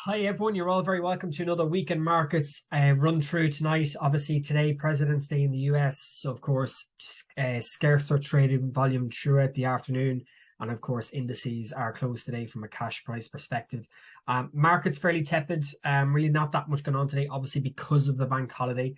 Hi everyone, you're all very welcome to another week in markets run through tonight. Obviously today, President's Day in the US, so of course scarcer trading volume throughout the afternoon, and of course indices are closed today from a cash price perspective. Markets fairly tepid, really not that much going on today, obviously because of the bank holiday.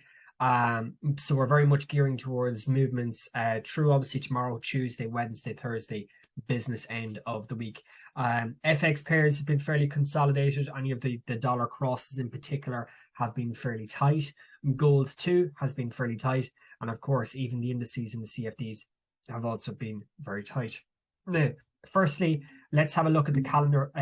So we're very much gearing towards movements through obviously tomorrow, Tuesday, Wednesday, Thursday, business end of the week. FX pairs have been fairly consolidated. Any of the dollar crosses in particular have been fairly tight. Gold too has been fairly tight, and of course even the indices and the CFDs have also been very tight. Now, firstly, let's have a look at the calendar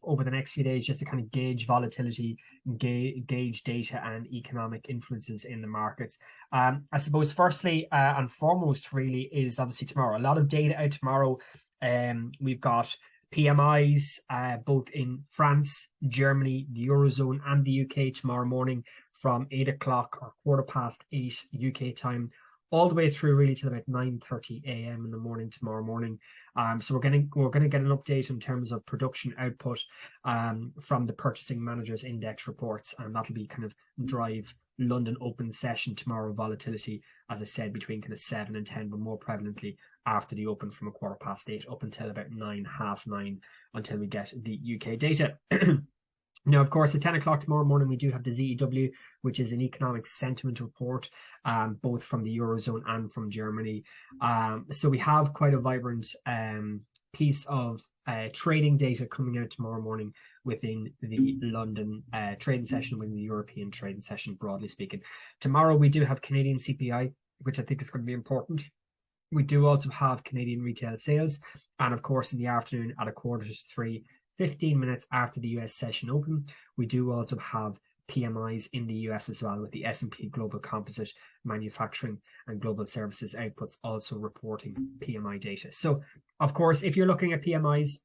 over the next few days, just to kind of gauge volatility, gauge data and economic influences in the markets. I suppose firstly and foremost really is obviously tomorrow. A lot of data out tomorrow. We've got PMIs both in France, Germany, the Eurozone and the UK tomorrow morning from 8 o'clock or 8:15 UK time, all the way through really till about 9:30 a.m. in the morning tomorrow morning. So we're gonna get an update in terms of production output from the Purchasing Managers Index reports, and that'll be kind of drive London open session tomorrow volatility, as I said, between kind of 7 and 10, but more prevalently after the open from 8:15 up until about 9, half 9, until we get the UK data. Now, of course, at 10 o'clock tomorrow morning, we do have the ZEW, which is an economic sentiment report, both from the Eurozone and from Germany. So we have quite a vibrant piece of trading data coming out tomorrow morning within the London trading session, within the European trading session, broadly speaking. Tomorrow, we do have Canadian CPI, which I think is going to be important. We do also have Canadian retail sales. And of course, in the afternoon at 2:45, 15 minutes after the US session open, we do also have PMIs in the US as well, with the S&P Global Composite Manufacturing and Global Services outputs also reporting PMI data. So, of course, if you're looking at PMIs,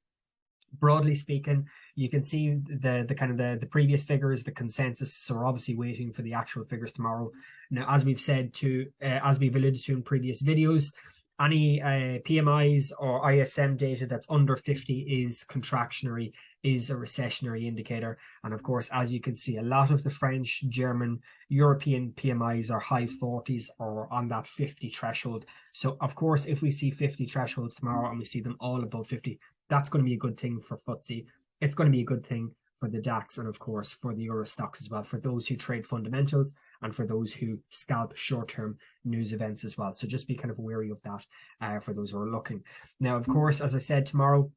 broadly speaking, you can see the kind of the previous figures, the consensus. So we're obviously waiting for the actual figures tomorrow. Now, as we've said as we've alluded to in previous videos, any PMIs or ISM data that's under 50 is contractionary, is a recessionary indicator. And of course, as you can see, a lot of the French, German, European PMIs are high 40s or on that 50 threshold. So of course, if we see 50 thresholds tomorrow and we see them all above 50, that's going to be a good thing for FTSE. It's going to be a good thing for the DAX, and of course for the Euro Stoxx as well, for those who trade fundamentals and for those who scalp short-term news events as well. So just be kind of wary of that for those who are looking. Now, of course, as I said, tomorrow,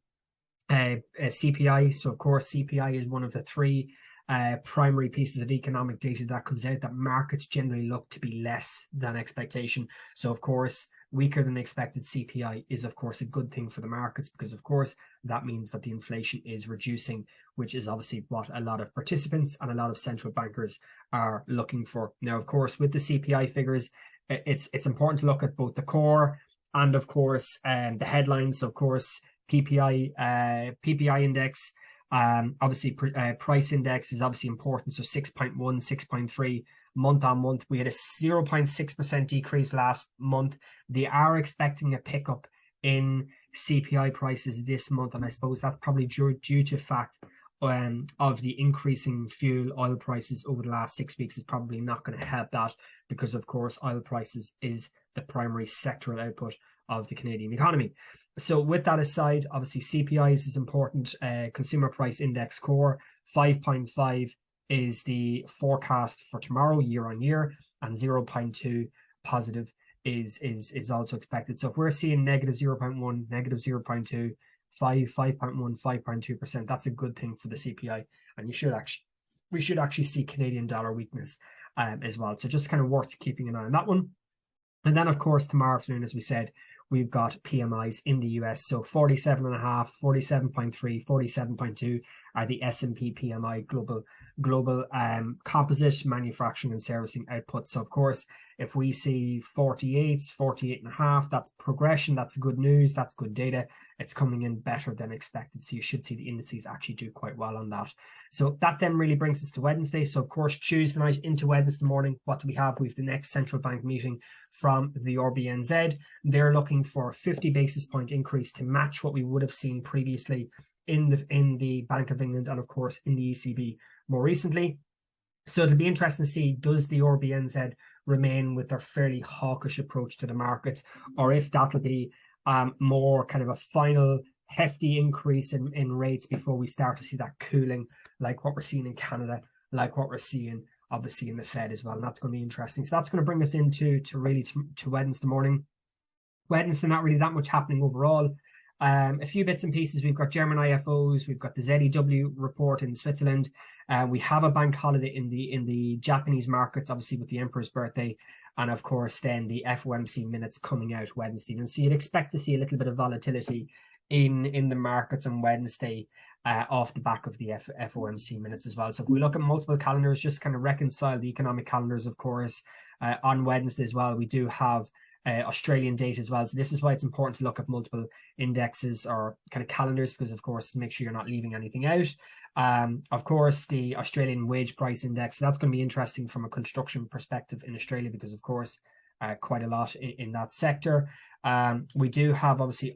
CPI. So of course, CPI is one of the three primary pieces of economic data that comes out that markets generally look to be less than expectation. So of course, weaker than expected CPI is of course a good thing for the markets, because of course that means that the inflation is reducing, which is obviously what a lot of participants and a lot of central bankers are looking for. Now, of course, with the CPI figures, it's important to look at both the core and of course the headlines. So of course, PPI index, obviously price index is obviously important. So 6.1, 6.3 month on month. We had a 0.6% decrease last month. They are expecting a pickup in CPI prices this month, and I suppose that's probably due to fact of the increasing fuel oil prices over the last 6 weeks is probably not going to help that, because of course oil prices is the primary sectoral output of the Canadian economy. So with that aside, obviously CPIs is important. Consumer Price Index core 5.5 is the forecast for tomorrow year on year, and 0.2 positive is also expected. So if we're seeing negative 0.1, negative 0.2, 5.1, 5.2%, that's a good thing for the CPI, and we should actually see Canadian dollar weakness as well. So just kind of worth keeping an eye on that one. And then of course tomorrow afternoon, as we said, we've got PMIs in the US. So 47.5, 47.3, 47.2 are the S&P PMI global composite manufacturing and servicing output. So of course, if we see 48s, 48.5, that's progression, that's good news, that's good data. It's coming in better than expected. So you should see the indices actually do quite well on that. So that then really brings us to Wednesday. So of course, Tuesday night into Wednesday morning, what do we have? We have the next central bank meeting from the RBNZ. They're looking for a 50 basis point increase to match what we would have seen previously in the Bank of England and of course in the ECB more recently. So it'll be interesting to see, does the RBNZ remain with their fairly hawkish approach to the markets, or if that'll be more kind of a final hefty increase in rates before we start to see that cooling, like what we're seeing in Canada, like what we're seeing obviously in the Fed as well. And that's going to be interesting. So that's going to bring us into to Wednesday morning. Wednesday, not really that much happening overall. A few bits and pieces. We've got German IFOs. We've got the ZEW report in Switzerland. We have a bank holiday in the Japanese markets, obviously with the Emperor's birthday, and of course then the FOMC minutes coming out Wednesday. And so you'd expect to see a little bit of volatility in the markets on Wednesday off the back of the FOMC minutes as well. So if we look at multiple calendars, just kind of reconcile the economic calendars, of course, on Wednesday as well, we do have Australian data as well. So this is why it's important to look at multiple indexes or kind of calendars, because of course, make sure you're not leaving anything out. Of course, the Australian wage price index, so that's going to be interesting from a construction perspective in Australia, because of course, quite a lot in that sector. We do have obviously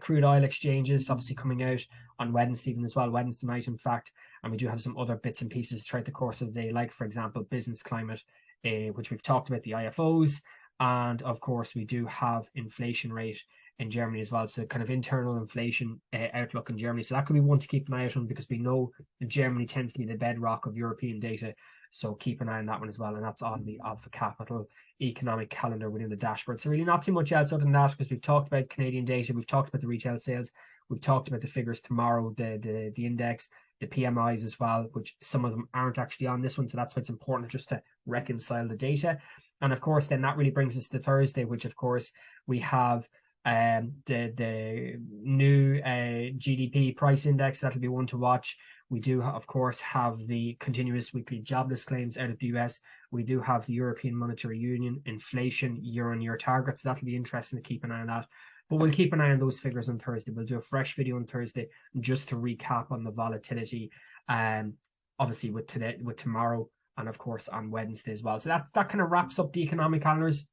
crude oil exchanges obviously coming out on Wednesday evening as well, Wednesday night in fact, and we do have some other bits and pieces throughout the course of the day, like for example business climate, which we've talked about, the IFOs, and of course we do have inflation rate in Germany as well, so kind of internal inflation outlook in Germany. So that could be one to keep an eye out on, because we know that Germany tends to be the bedrock of European data, so keep an eye on that one as well, and that's on the Alpha Capital economic calendar within the dashboard. So really not too much else other than that, because we've talked about Canadian data, we've talked about the retail sales, we've talked about the figures tomorrow, the index, the PMIs as well, which some of them aren't actually on this one, so that's why it's important just to reconcile the data. And of course then that really brings us to Thursday, which of course we have the new GDP price index. That'll be one to watch. We do of course have the continuous weekly jobless claims out of the US. We do have the European Monetary Union inflation year-on-year targets. So that'll be interesting to keep an eye on that. But we'll keep an eye on those figures on Thursday. We'll do a fresh video on Thursday just to recap on the volatility, obviously with tomorrow, and of course on Wednesday as well. So that kind of wraps up the economic calendars.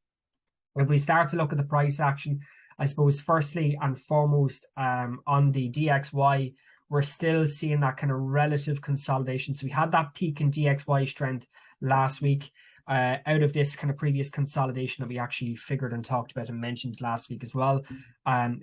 If we start to look at the price action, I suppose firstly and foremost on the DXY, we're still seeing that kind of relative consolidation. So we had that peak in DXY strength last week. Out of this kind of previous consolidation that we actually figured and talked about and mentioned last week as well,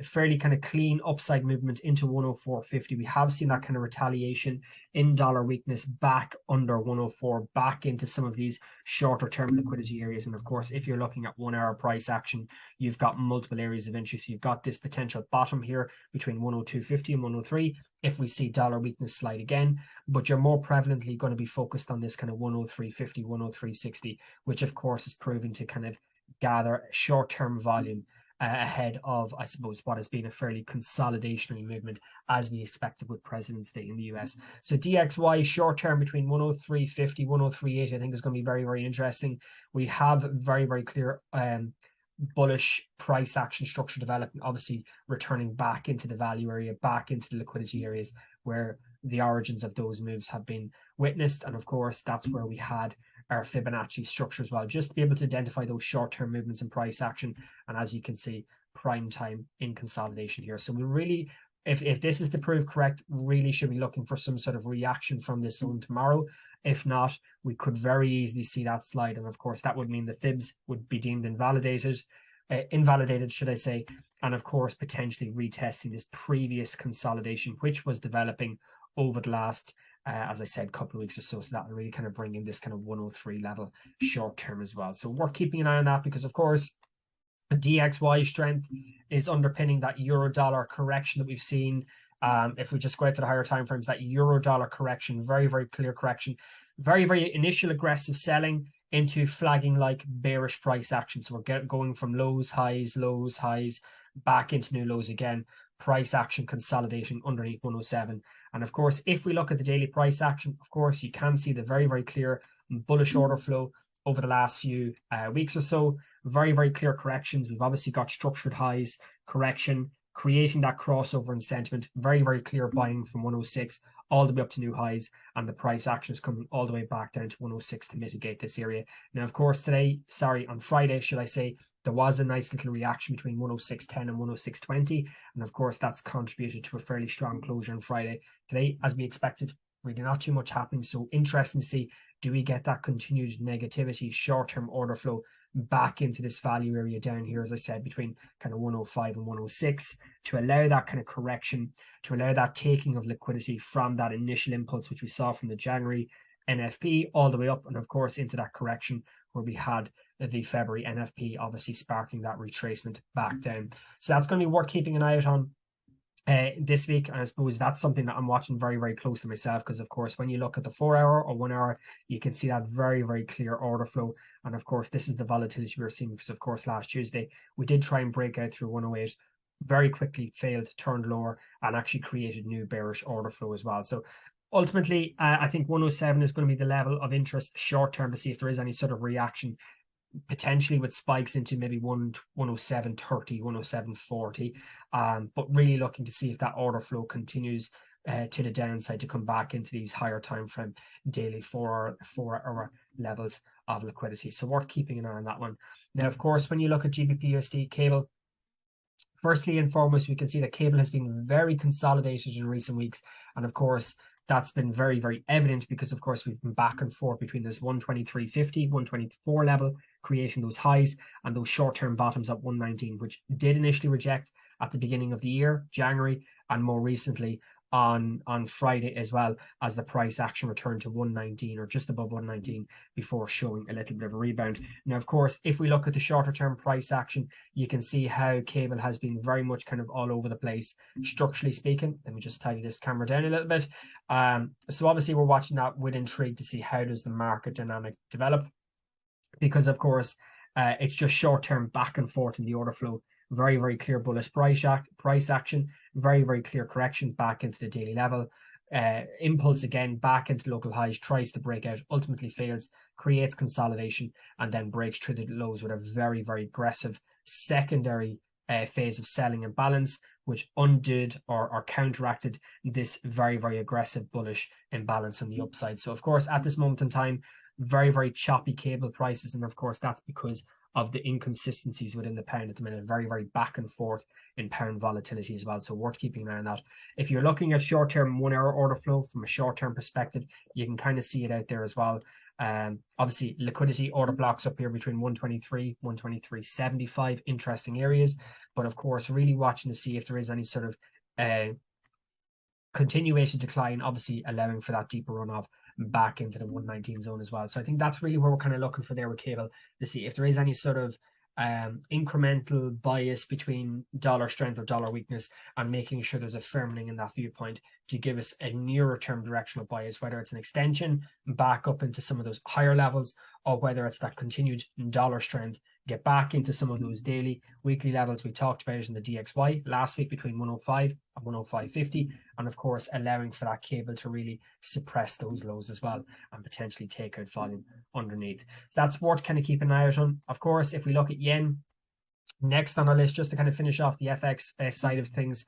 fairly kind of clean upside movement into 104.50. We have seen that kind of retaliation in dollar weakness back under 104, back into some of these shorter term liquidity areas. And of course, if you're looking at 1 hour price action, you've got multiple areas of interest. You've got this potential bottom here between 102.50 and 103 if we see dollar weakness slide again, but you're more prevalently going to be focused on this kind of 103.50, 103.60, which of course is proving to kind of gather short-term volume ahead of, I suppose, what has been a fairly consolidationary movement as we expected with President's Day in the US. So DXY short-term between 103.50, 103.8, I think is going to be very, very interesting. We have very, very clear bullish price action structure development, obviously returning back into the value area, back into the liquidity areas where the origins of those moves have been witnessed. And of course, that's where we had our Fibonacci structure as well, just to be able to identify those short-term movements in price action. And as you can see, prime time in consolidation here. So we really, if this is to prove correct, really should be looking for some sort of reaction from this zone tomorrow. If not, we could very easily see that slide. And of course, that would mean the fibs would be deemed invalidated, should I say. And of course, potentially retesting this previous consolidation, which was developing over the last, as I said, couple of weeks or so. So that will really kind of bring in this kind of 103 level short term as well. So we're keeping an eye on that, because of course, the DXY strength is underpinning that euro dollar correction that we've seen. If we just go out to the higher time frames, that euro dollar correction, very, very clear correction, very, very initial aggressive selling into flagging like bearish price action. So we're going from lows, highs, back into new lows again, price action consolidating underneath 107. And of course, if we look at the daily price action, of course, you can see the very, very clear bullish order flow over the last few weeks or so. Very, very clear corrections. We've obviously got structured highs, correction, creating that crossover in sentiment, very, very clear buying from 106 all the way up to new highs, and the price action is coming all the way back down to 106 to mitigate this area. Now, of course, on Friday, should I say, there was a nice little reaction between 106.10 and 106.20. And of course, that's contributed to a fairly strong closure on Friday. Today, as we expected, really not too much happening. So interesting to see, do we get that continued negativity, short-term order flow back into this value area down here, as I said, between kind of 105 and 106, to allow that kind of correction, to allow that taking of liquidity from that initial impulse, which we saw from the January NFP all the way up, and of course into that correction where we had the February NFP, obviously sparking that retracement back down. So that's going to be worth keeping an eye out on this week. And I suppose that's something that I'm watching very, very closely myself, because of course, when you look at the 4 hour or 1 hour, you can see that very, very clear order flow. And of course, this is the volatility we're seeing, because of course, last Tuesday, we did try and break out through 108, very quickly failed, turned lower, and actually created new bearish order flow as well. So ultimately, I think 107 is going to be the level of interest short term, to see if there is any sort of reaction, potentially with spikes into maybe 107.30, 107.40, but really looking to see if that order flow continues to the downside, to come back into these higher time frame daily 4 hour levels of liquidity. So worth keeping an eye on that one. Now, of course, when you look at GBP USD cable, firstly and foremost, we can see that cable has been very consolidated in recent weeks, and of course, that's been very, very evident, because of course we've been back and forth between this 123.50, 124 level, creating those highs, and those short-term bottoms at 119, which did initially reject at the beginning of the year, January, and more recently on Friday as well, as the price action returned to 119 or just above 119 before showing a little bit of a rebound. Now, of course, if we look at the shorter term price action, you can see how cable has been very much kind of all over the place, structurally speaking. Let me just tidy this camera down a little bit. So obviously we're watching that with intrigue to see how does the market dynamic develop, because of course it's just short term back and forth in the order flow. Very, very clear bullish price action, very, very clear correction back into the daily level. Impulse again back into local highs, tries to break out, ultimately fails, creates consolidation, and then breaks through the lows with a very, very aggressive secondary phase of selling and balance, which undid or counteracted this very, very aggressive bullish imbalance on the upside. So of course, at this moment in time, very, very choppy cable prices, and of course that's because of the inconsistencies within the pound at the minute. Very, very back and forth in pound volatility as well. So worth keeping an eye on that. If you're looking at short-term 1 hour order flow from a short-term perspective, you can kind of see it out there as well. Obviously, liquidity order blocks up here between 123, 123.75, interesting areas. But of course, really watching to see if there is any sort of continuation decline, obviously allowing for that deeper runoff back into the 119 zone as well. So I think that's really where we're kind of looking for there with cable, to see if there is any sort of incremental bias between dollar strength or dollar weakness, and making sure there's a firming in that viewpoint to give us a nearer term directional bias, whether it's an extension back up into some of those higher levels, or whether it's that continued dollar strength, get back into some of those daily, weekly levels we talked about in the DXY last week between 105 and 105.50, and of course allowing for that cable to really suppress those lows as well and potentially take out volume underneath. So that's worth kind of keeping an eye out on. Of course, if we look at yen next on our list, just to kind of finish off the FX side of things,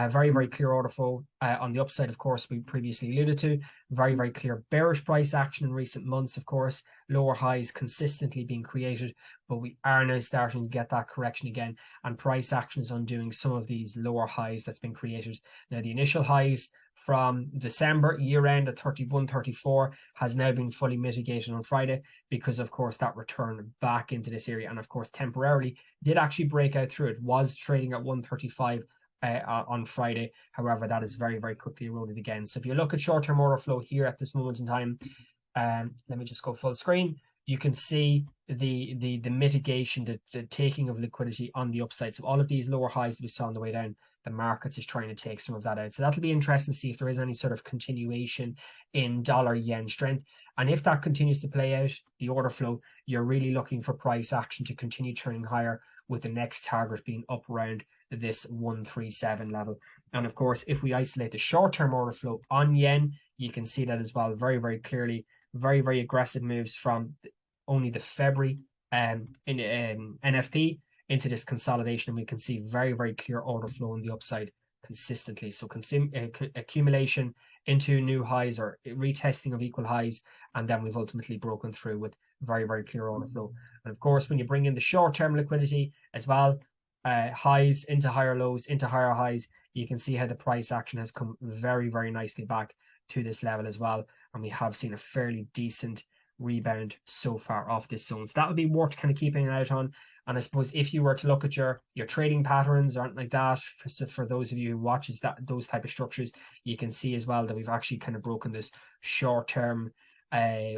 very, very clear order flow on the upside, of course, we previously alluded to. Very, very clear bearish price action in recent months, of course, lower highs consistently being created, but we are now starting to get that correction again, and price action is undoing some of these lower highs that's been created. Now, the initial highs from December year end at 31.34 has now been fully mitigated on Friday, because of course that return back into this area, and of course temporarily did actually break out through it, was trading at 135 on Friday. However, that is very, very quickly eroded again. So if you look at short-term order flow here at this moment in time, let me just go full screen. You can see the mitigation, the taking of liquidity on the upside. So all of these lower highs that we saw on the way down, the markets is trying to take some of that out. So that'll be interesting to see if there is any sort of continuation in dollar yen strength. And if that continues to play out, the order flow, you're really looking for price action to continue turning higher, with the next target being up around this 137 level. And of course, if we isolate the short-term order flow on yen, you can see that as well very, very clearly. Very, very aggressive moves from only the February NFP into this consolidation. And we can see very, very clear order flow on the upside consistently. So accumulation into new highs or retesting of equal highs, and then we've ultimately broken through with very, very clear order flow. And of course, when you bring in the short-term liquidity as well, highs into higher lows, into higher highs, you can see how the price action has come very, very nicely back to this level as well. And we have seen a fairly decent rebound so far off this zone. So that would be worth kind of keeping an eye out on. And I suppose if you were to look at your trading patterns or anything like that, for those of you who watches those type of structures, you can see as well that we've actually kind of broken this short-term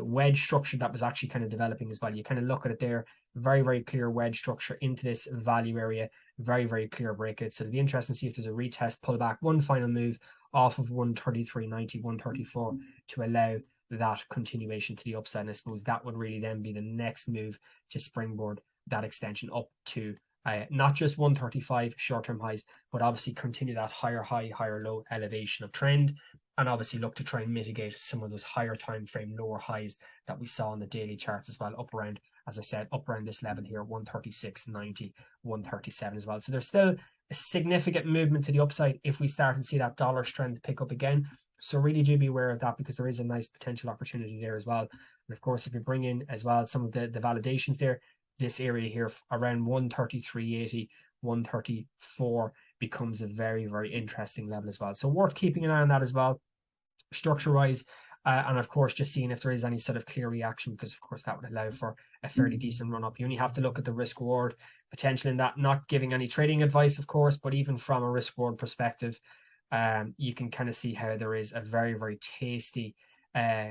wedge structure that was actually kind of developing as well. You kind of look at it there, very, very clear wedge structure into this value area, very, very clear breakout. So it'll be interesting to see if there's a retest, pullback, one final move off of 133.90, 134 to allow that continuation to the upside. And I suppose that would really then be the next move to springboard that extension up to not just 135 short-term highs, but obviously continue that higher high, higher low elevation of trend, and obviously look to try and mitigate some of those higher time frame lower highs that we saw on the daily charts as well, up around, as I said, up around this level here, 136.90, 137 as well. So there's still a significant movement to the upside if we start to see that dollar strength pick up again. So really do be aware of that, because there is a nice potential opportunity there as well. And of course, if you bring in as well some of the validations there, this area here around 133.80, 134 becomes a very, very interesting level as well. So worth keeping an eye on that as well, structure wise. And of course, just seeing if there is any sort of clear reaction, because of course that would allow for a fairly decent run up. You only have to look at the risk reward potential in that, not giving any trading advice, of course, but even from a risk reward perspective, you can kind of see how there is a very, very tasty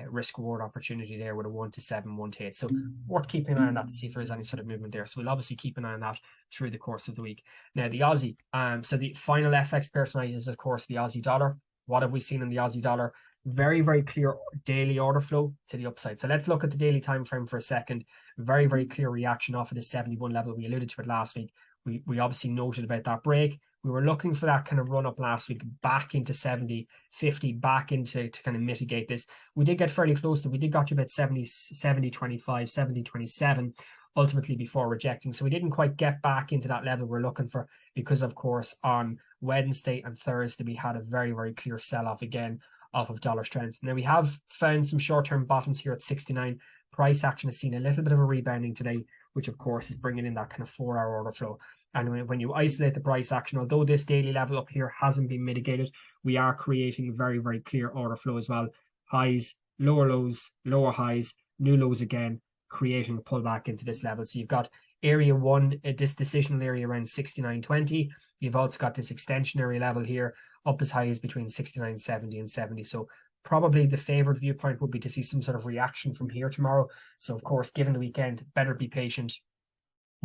risk reward opportunity there with a 1 to 7, 1 to 8. So worth keeping an eye on that to see if there is any sort of movement there. So we'll obviously keep an eye on that through the course of the week. Now the Aussie, so the final FX pair tonight is of course the Aussie dollar. What have we seen in the Aussie dollar? Very, very clear daily order flow to the upside. So let's look at the daily time frame for a second. Very, very clear reaction off of the 71 level. We alluded to it last week. We obviously noted about that break. We were looking for that kind of run up last week back into 70, 50, back into to kind of mitigate this. We did get fairly close to, we did got to about 70, 25, 70, 27 ultimately before rejecting. So we didn't quite get back into that level we're looking for, because of course on Wednesday and Thursday we had a very, very clear sell-off again off of dollar strength. Now we have found some short-term bottoms here at 69. Price action has seen a little bit of a rebounding today, which of course is bringing in that kind of 4-hour order flow. And when you isolate the price action, although this daily level up here hasn't been mitigated, we are creating very, very clear order flow as well. Highs, lower lows, lower highs, new lows again, creating a pullback into this level. So you've got area 1, this decisional area around 69.20. You've also got this extensionary level here up as high as between 69.70 and 70. So probably the favored viewpoint would be to see some sort of reaction from here tomorrow. So of course, given the weekend, better be patient,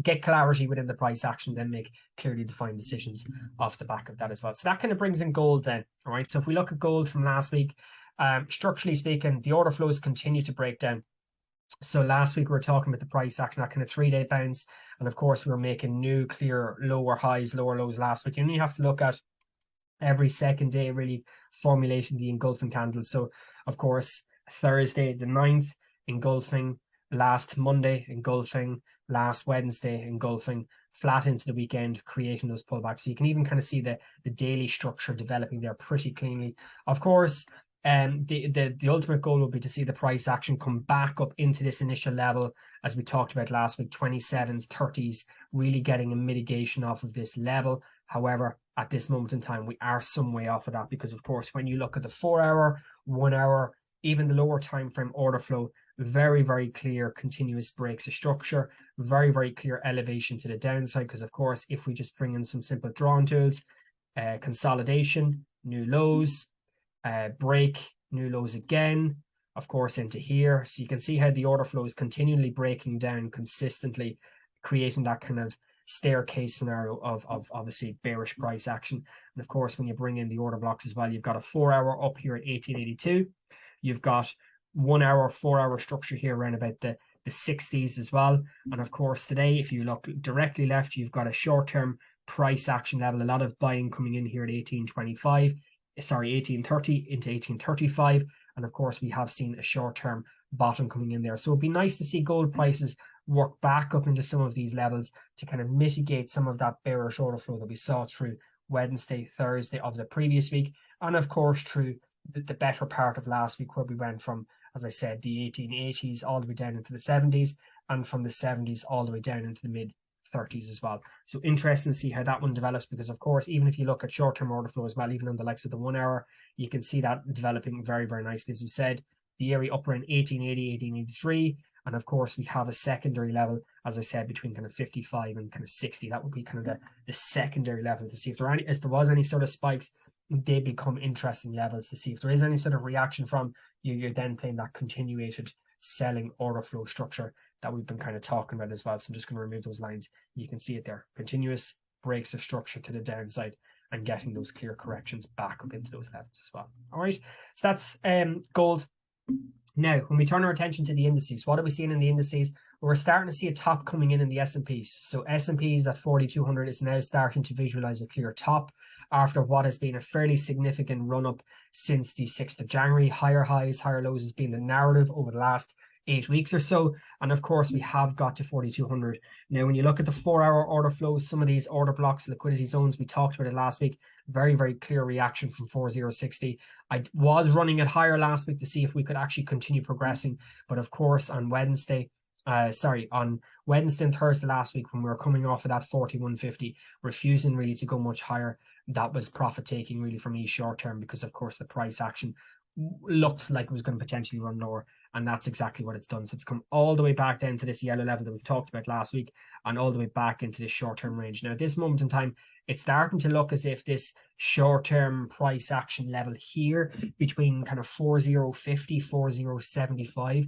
get clarity within the price action, then make clearly defined decisions off the back of that as well. So that kind of brings in gold then. All right. So if we look at gold from last week, structurally speaking, the order flows continue to break down. So last week we were talking about the price action, that kind of 3-day bounce. And of course, we were making new clear lower highs, lower lows last week. You only have to look at every second day really formulating the engulfing candles. So of course, Thursday the 9th, engulfing, last Monday engulfing, last Wednesday engulfing, flat into the weekend, creating those pullbacks. So you can even kind of see the daily structure developing there pretty cleanly. Of course, the ultimate goal will be to see the price action come back up into this initial level, as we talked about last week, 27s, 30s, really getting a mitigation off of this level. However, at this moment in time, we are some way off of that, because of course, when you look at the 4-hour, 1 hour, even the lower time frame order flow, very, very clear continuous breaks of structure, very, very clear elevation to the downside. Because of course, if we just bring in some simple drawn tools, consolidation, new lows, break, new lows again, of course into here. So you can see how the order flow is continually breaking down consistently, creating that kind of staircase scenario of obviously bearish price action. And of course, when you bring in the order blocks as well, you've got a 4-hour up here at 1882. You've got 1 hour, 4-hour structure here around about the 60s as well. And of course, today, if you look directly left, you've got a short-term price action level, a lot of buying coming in here at 1830 into 1835. And of course, we have seen a short-term bottom coming in there. So it'd be nice to see gold prices work back up into some of these levels to kind of mitigate some of that bearish order flow that we saw through Wednesday, Thursday of the previous week, and of course through the better part of last week, where we went from, as I said, the 1880s all the way down into the 70s, and from the 70s all the way down into the mid 30s as well. So interesting to see how that one develops, because of course, even if you look at short-term order flow as well, even on the likes of the 1 hour, you can see that developing very, very nicely. As we said, the area up around 1880, 1883. And of course, we have a secondary level, as I said, between kind of 55 and kind of 60. That would be kind of the secondary level to see if there was any sort of spikes. They become interesting levels to see if there is any sort of reaction from you. You're then playing that continuated selling order flow structure that we've been kind of talking about as well. So I'm just going to remove those lines. You can see it there. Continuous breaks of structure to the downside and getting those clear corrections back up into those levels as well. All right. So that's gold. Now, when we turn our attention to the indices, what are we seeing in the indices? We're starting to see a top coming in the S&Ps. So S&Ps at 4,200 is now starting to visualize a clear top after what has been a fairly significant run-up since the 6th of January. Higher highs, higher lows has been the narrative over the last 8 weeks or so. And of course, we have got to 4,200. Now, when you look at the 4-hour order flows, some of these order blocks, liquidity zones, we talked about it last week, very, very clear reaction from 4,060. I was running it higher last week to see if we could actually continue progressing. But of course, on Wednesday and Thursday last week, when we were coming off of that 4150, refusing really to go much higher, that was profit taking really for me short term, because of course the price action looked like it was going to potentially run lower, and that's exactly what it's done. So it's come all the way back down to this yellow level that we've talked about last week, and all the way back into this short-term range. Now, at this moment in time, it's starting to look as if this short-term price action level here between kind of 4050, 4075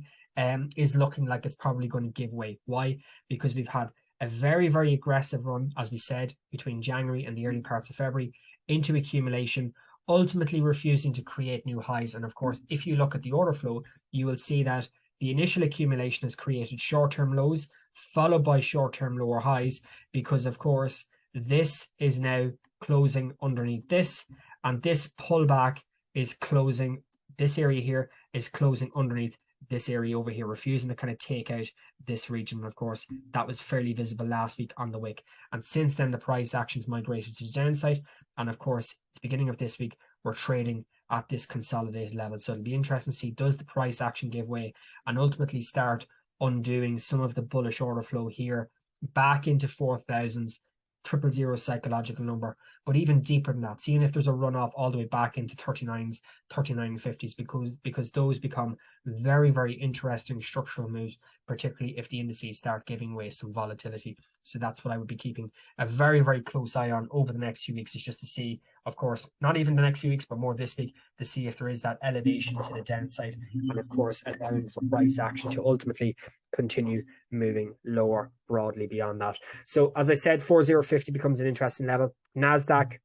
is looking like it's probably going to give way. Why? Because we've had a very, very aggressive run, as we said, between January and the early parts of February into accumulation, ultimately refusing to create new highs. And of course, if you look at the order flow, you will see that the initial accumulation has created short-term lows, followed by short-term lower highs, because of course, this is now closing underneath this, and this pullback is closing, this area here is closing underneath this area over here, refusing to kind of take out this region. Of course, that was fairly visible last week on the wick, and since then the price actions migrated to the downside. And of course, at the beginning of this week, we're trading at this consolidated level. So it'll be interesting to see, does the price action give way and ultimately start undoing some of the bullish order flow here back into 4,000s, 000 psychological number, but even deeper than that, seeing if there's a runoff all the way back into 39s, 3950s, because those become very, very interesting structural moves, particularly if the indices start giving way some volatility. So that's what I would be keeping a very, very close eye on over the next few weeks, is just to see, of course, not even the next few weeks, but more this week, to see if there is that elevation to the downside, and of course allowing for price action to ultimately continue moving lower broadly beyond that. So as I said, 4050 becomes an interesting level. Nasdaq,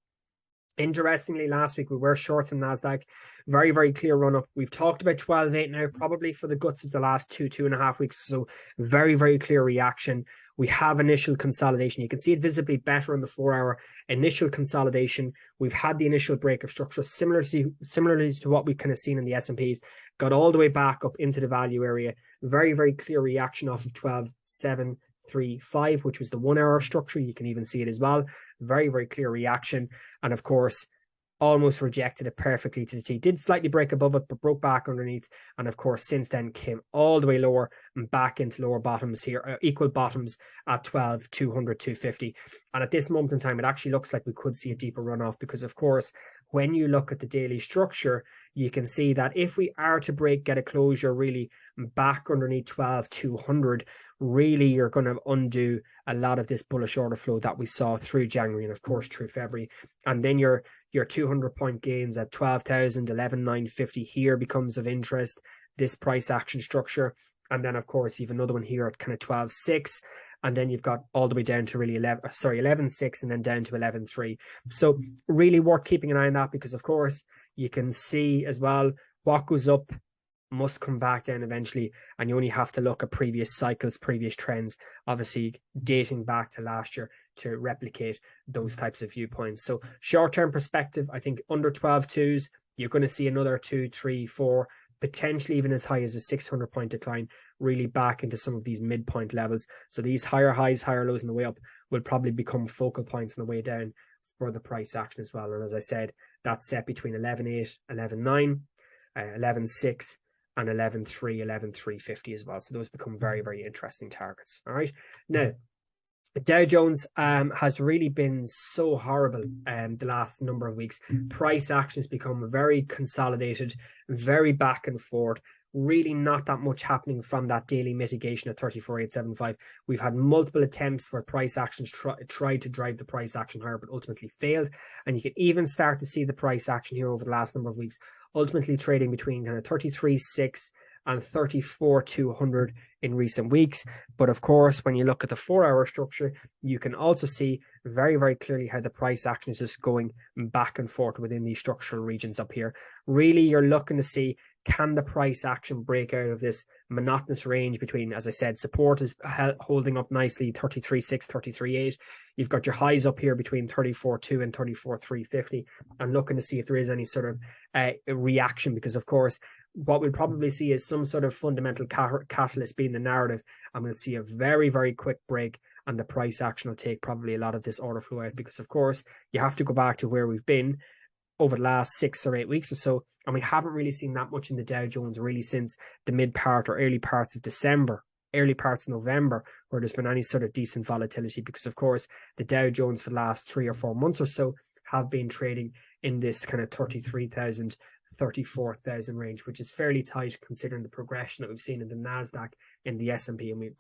interestingly, last week we were short in Nasdaq. Very, very clear run up. We've talked about 12.8 now, probably for the guts of the last 2.5 weeks. So very, very clear reaction. We have initial consolidation. You can see it visibly better on the 4-hour initial consolidation. We've had the initial break of structure, similarly to what we've kind of seen in the S&Ps, got all the way back up into the value area. Very, very clear reaction off of 12.735, which was the 1-hour structure. You can even see it as well. Very, very clear reaction. And of course, almost rejected it perfectly to the T. Did slightly break above it, but broke back underneath. And of course, since then came all the way lower and back into lower bottoms here, equal bottoms at 12,200, 250. And at this moment in time, it actually looks like we could see a deeper runoff, because of course, when you look at the daily structure, you can see that if we are to get a closure really back underneath 12,200, really you're going to undo a lot of this bullish order flow that we saw through January and of course through February. And then your 200-point gains at 12,000, 11,950 here becomes of interest, this price action structure. And then of course you have another one here at kind of 12.6, and then you've got all the way down to really 11.6, and then down to 11.3. So really worth keeping an eye on that, because of course you can see as well what goes up must come back down eventually, and you only have to look at previous cycles, previous trends, obviously dating back to last year to replicate those types of viewpoints. So short-term perspective, I think under 12.2s, you're going to see another 2, 3, 4, potentially even as high as a 600-point decline, really back into some of these midpoint levels. So these higher highs, higher lows on the way up will probably become focal points on the way down for the price action as well. And as I said, That's set between 11.8, 11.9, 11.6, and 11.3, 11.350 as well. So those become very, very interesting targets. All right. Now, Dow Jones has really been so horrible the last number of weeks. Price action has become very consolidated, very back and forth. Really not that much happening from that daily mitigation at 34,875. We've had multiple attempts where price actions tried to drive the price action higher, but ultimately failed. And you can even start to see the price action here over the last number of weeks, ultimately trading between kind of 33.6 and 34,200 in recent weeks. But of course, when you look at the 4-hour structure, you can also see very, very clearly how the price action is just going back and forth within these structural regions up here. Really, you're looking to see, can the price action break out of this monotonous range between, as I said, support is holding up nicely, 33.6, 33.8. You've got your highs up here between 34.2 and 34.350, and looking to see if there is any sort of reaction, because of course, what we'll probably see is some sort of fundamental catalyst being the narrative. I'm going to see a very, very quick break, and the price action will take probably a lot of this order flow out, because of course, you have to go back to where we've been over the last 6 or 8 weeks or so, and we haven't really seen that much in the Dow Jones really since the mid part or early parts of December, early parts of November, where there's been any sort of decent volatility, because of course the Dow Jones for the last 3 or 4 months or so have been trading in this kind of 33,000, 34,000 range, which is fairly tight considering the progression that we've seen in the Nasdaq, in the S&P. And we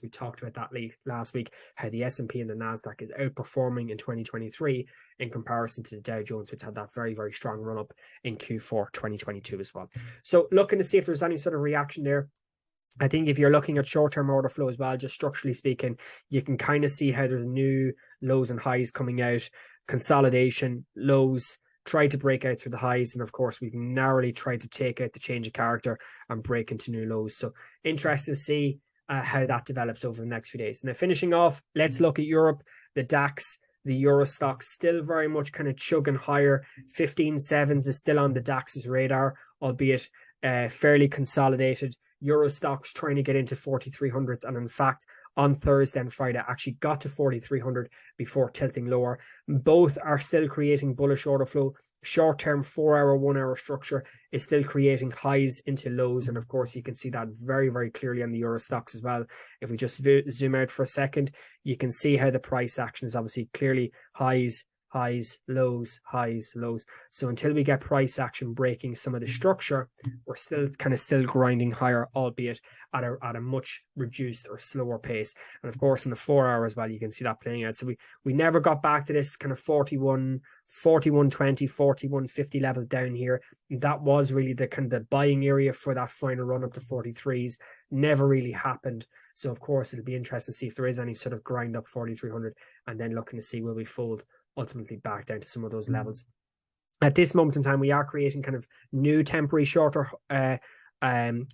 talked about that last week, how the S&P and the Nasdaq is outperforming in 2023 in comparison to the Dow Jones, which had that very, very strong run up in Q4 2022 as well. So looking to see if there's any sort of reaction there. I think if you're looking at short-term order flow as well, just structurally speaking, you can kind of see how there's new lows and highs coming out, consolidation, lows, tried to break out through the highs, and of course we've narrowly tried to take out the change of character and break into new lows. So interested to see how that develops over the next few days. Now, finishing off, let's look at Europe. The Dax, the Euro Stoxx, still very much kind of chugging higher. 15.7s is still on the Dax's radar, albeit fairly consolidated. Euro Stoxx trying to get into 4,300s, and in fact on Thursday and Friday actually got to 4,300 before tilting lower. Both are still creating bullish order flow. Short-term 4-hour, 1-hour structure is still creating highs into lows, and of course you can see that very, very clearly on the Euro Stoxx as well. If we just zoom out for a second, you can see how the price action is obviously clearly highs, highs, lows, highs, lows. So until we get price action breaking some of the structure, we're still grinding higher, albeit at a much reduced or slower pace. And of course, in the 4-hour as well, you can see that playing out. So we never got back to this kind of 41.20, 41.50 level down here. That was really the kind of the buying area for that final run up to 43s. Never really happened. So of course, it'll be interesting to see if there is any sort of grind up 4,300, and then looking to see will we fold ultimately back down to some of those levels. At this moment in time, we are creating kind of new temporary shorter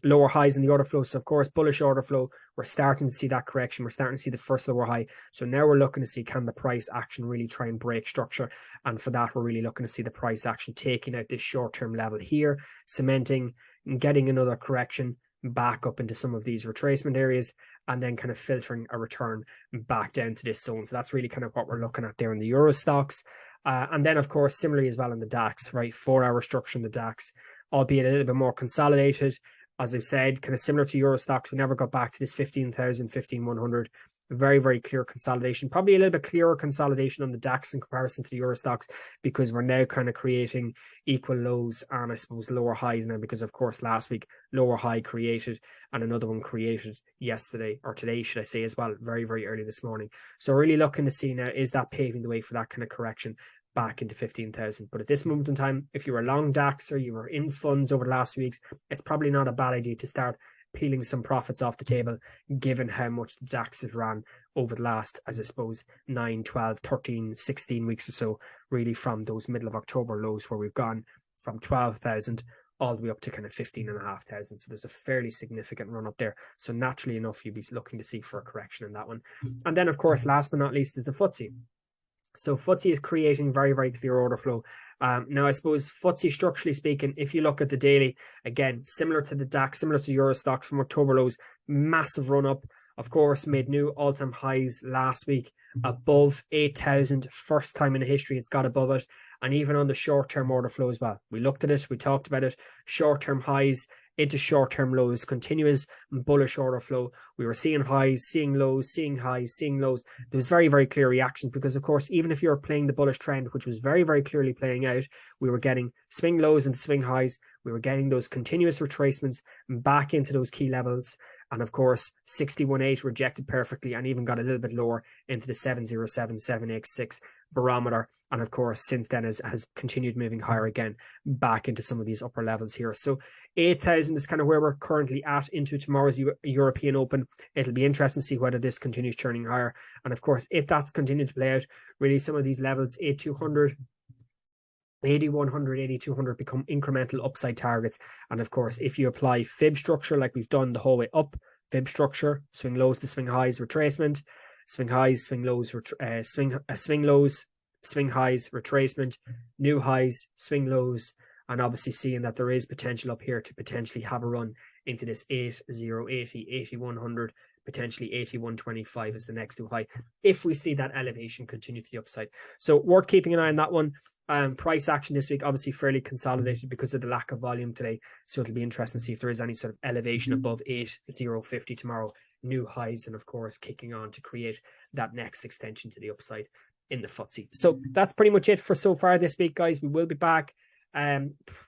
lower highs in the order flow. So of course, bullish order flow, we're starting to see that correction. We're starting to see the first lower high. So now we're looking to see, can the price action really try and break structure? And for that, we're really looking to see the price action taking out this short-term level here, cementing and getting another correction back up into some of these retracement areas, and then kind of filtering a return back down to this zone. So that's really kind of what we're looking at there in the Euro Stoxx. And then, of course, similarly as well in the DAX, right? 4-hour structure in the DAX, albeit a little bit more consolidated. As I've said, kind of similar to Euro Stoxx, we never got back to this 15,000, 15,100. Very, very clear consolidation. Probably a little bit clearer consolidation on the DAX in comparison to the Euro Stoxx, because we're now kind of creating equal lows and I suppose lower highs now, because of course last week lower high created and another one created yesterday, or today should I say as well, very, very early this morning. So really looking to see now, is that paving the way for that kind of correction back into 15,000. But at this moment in time, if you were long DAX or you were in funds over the last weeks, it's probably not a bad idea to start peeling some profits off the table, given how much the DAX has ran over the last, as I suppose, 9, 12, 13, 16 weeks or so, really from those middle of October lows where we've gone from 12,000 all the way up to kind of 15,500. So there's a fairly significant run up there. So naturally enough, you'd be looking to see for a correction in that one. And then, of course, last but not least is the FTSE. So FTSE is creating very, very clear order flow. Now, I suppose FTSE, structurally speaking, if you look at the daily, again, similar to the DAX, similar to Euro Stoxx from October lows, massive run up. Of course, made new all-time highs last week above 8,000. First time in history it's got above it. and even on the short-term order flow as well. We looked at it, we talked about it, short-term highs into short-term lows, continuous bullish order flow. We were seeing highs, seeing lows, seeing highs, seeing lows. There was very, very clear reactions because, of course, even if you were playing the bullish trend, which was very, very clearly playing out, we were getting swing lows into swing highs. We were getting those continuous retracements back into those key levels. And of course, 61.8 rejected perfectly and even got a little bit lower into the 707, 786 barometer. And of course, since then has continued moving higher again back into some of these upper levels here. So 8,000 is kind of where we're currently at into tomorrow's European Open. It'll be interesting to see whether this continues turning higher. And of course, if that's continued to play out, really some of these levels, 8,200, 8,100, 8,200 become incremental upside targets. And of course, if you apply fib structure like we've done the whole way up, fib structure, swing lows to swing highs, retracement, swing highs, swing lows, swing lows, swing highs, retracement, new highs, swing lows, and obviously seeing that there is potential up here to potentially have a run into this 8080, 8100, potentially 8125 is the next new high if we see that elevation continue to the upside. So worth keeping an eye on that one. Price action this week obviously fairly consolidated because of the lack of volume today, so it'll be interesting to see if there is any sort of elevation above 8050 tomorrow, new highs, and of course kicking on to create that next extension to the upside in the FTSE. So that's pretty much it for so far this week, guys. We will be back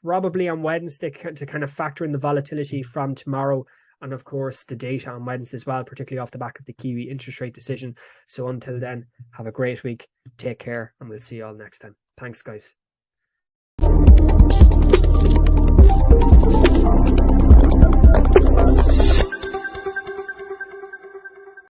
probably on Wednesday to kind of factor in the volatility from tomorrow, and of course the data on Wednesday as well, particularly off the back of the Kiwi interest rate decision. So until then, have a great week, take care, and we'll see you all next time. Thanks, guys.